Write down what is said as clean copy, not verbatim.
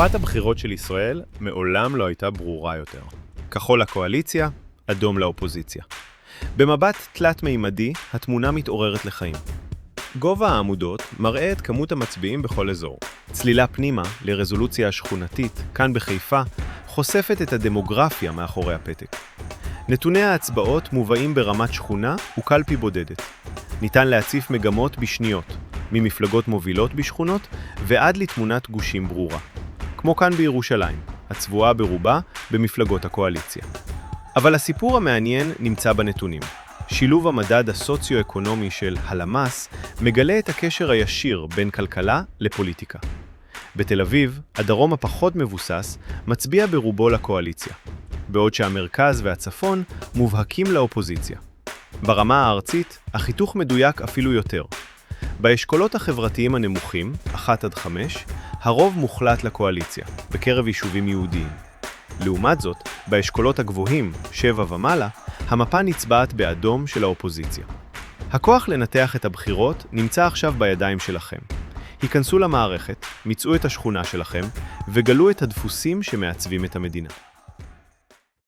מפת הבחירות של ישראל מעולם לא הייתה ברורה יותר. כחול לקואליציה, אדום לאופוזיציה. במבט תלת-מימדי, התמונה מתעוררת לחיים. גובה העמודות מראה את כמות המצביעים בכל אזור. צלילה פנימה לרזולוציה השכונתית, כאן בחיפה, חושפת את הדמוגרפיה מאחורי הפתק. נתוני ההצבעות מובאים ברמת שכונה וקלפי בודדת. ניתן להציף מגמות בשניות, ממפלגות מובילות בשכונות ועד לתמונת גושים ברורה. כמו כאן בירושלים, הצבועה ברובה במפלגות הקואליציה. אבל הסיפור המעניין נמצא בנתונים. שילוב המדד הסוציו-אקונומי של הלמ"ס מגלה את הקשר הישיר בין כלכלה לפוליטיקה. בתל אביב, הדרום הפחות מבוסס מצביע ברובו לקואליציה, בעוד שהמרכז והצפון מובהקים לאופוזיציה. ברמה הארצית, החיתוך מדויק אפילו יותר. באשכולות החברתיים הנמוכים, 1 עד 5, הרוב מוחלט לקואליציה, בקרב יישובים יהודיים. לעומת זאת, באשכולות הגבוהים, 7 ומעלה, המפה נצבעת באדום של האופוזיציה. הכוח לנתח את הבחירות נמצא עכשיו בידיים שלכם. היכנסו למערכת, מצאו את השכונה שלכם, וגלו את הדפוסים שמעצבים את המדינה.